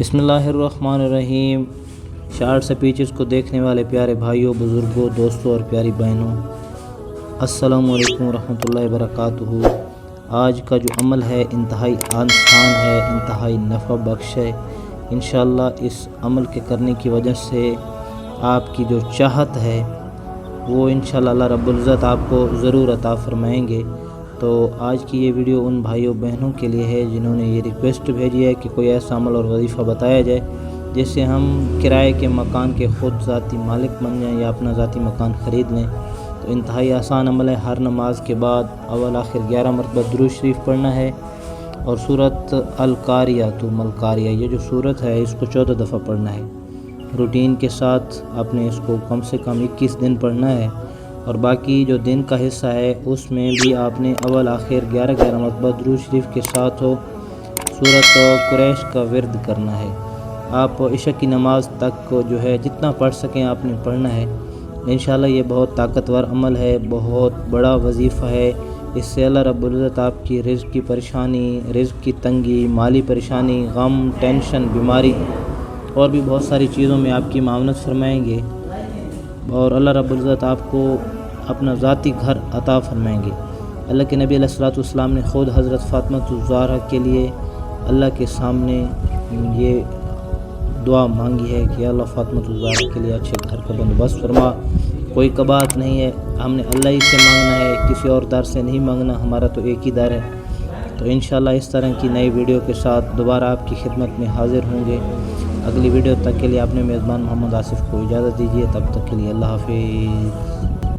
بسم اللہ الرحمن الرحیم۔ شارٹ سپیچز کو دیکھنے والے پیارے بھائیوں، بزرگوں، دوستوں اور پیاری بہنوں، السلام علیکم ورحمۃ اللہ وبرکاتہ۔ آج کا جو عمل ہے انتہائی آسان ہے، انتہائی نفع بخش ہے۔ انشاءاللہ اس عمل کے کرنے کی وجہ سے آپ کی جو چاہت ہے وہ انشاءاللہ اللہ رب العزت آپ کو ضرور عطا فرمائیں گے۔ تو آج کی یہ ویڈیو ان بھائیوں بہنوں کے لیے ہے جنہوں نے یہ ریکویسٹ بھیجی ہے کہ کوئی ایسا عمل اور وظیفہ بتایا جائے جس سے ہم کرائے کے مکان کے خود ذاتی مالک بن جائیں یا اپنا ذاتی مکان خرید لیں۔ تو انتہائی آسان عمل ہے۔ ہر نماز کے بعد اول آخر 11 مرتبہ درود شریف پڑھنا ہے اور سورۃ القاریۃ ملقاریہ، یہ جو سورت ہے اس کو 14 دفعہ پڑھنا ہے۔ روٹین کے ساتھ آپ نے اس کو کم سے کم 21 دن پڑھنا ہے، اور باقی جو دن کا حصہ ہے اس میں بھی آپ نے اول آخر 11 مرتبہ درود شریف کے ساتھ ہو سورۃ قریش کا ورد کرنا ہے۔ آپ عشاء کی نماز تک کو جو ہے جتنا پڑھ سکیں آپ نے پڑھنا ہے۔ انشاءاللہ یہ بہت طاقتور عمل ہے، بہت بڑا وظیفہ ہے۔ اس سے اللہ رب العزت آپ کی رزق کی پریشانی، رزق کی تنگی، مالی پریشانی، غم، ٹینشن، بیماری اور بھی بہت ساری چیزوں میں آپ کی معاونت فرمائیں گے، اور اللہ رب العزت آپ کو اپنا ذاتی گھر عطا فرمائیں گے۔ اللہ کے نبی علیہ الصلوۃ والسلام نے خود حضرت فاطمہ الزہرا کے لیے اللہ کے سامنے یہ دعا مانگی ہے کہ اللہ فاطمہ الزہرا کے لیے اچھے گھر کا بندوبست فرما۔ کوئی کبات نہیں ہے، ہم نے اللہ ہی سے مانگنا ہے، کسی اور در سے نہیں مانگنا، ہمارا تو ایک ہی در ہے۔ تو انشاءاللہ اس طرح کی نئی ویڈیو کے ساتھ دوبارہ آپ کی خدمت میں حاضر ہوں گے۔ اگلی ویڈیو تک کے لیے اپنے میزبان محمد آصف کو اجازت دیجیے، تب تک کے لیے اللہ حافظ۔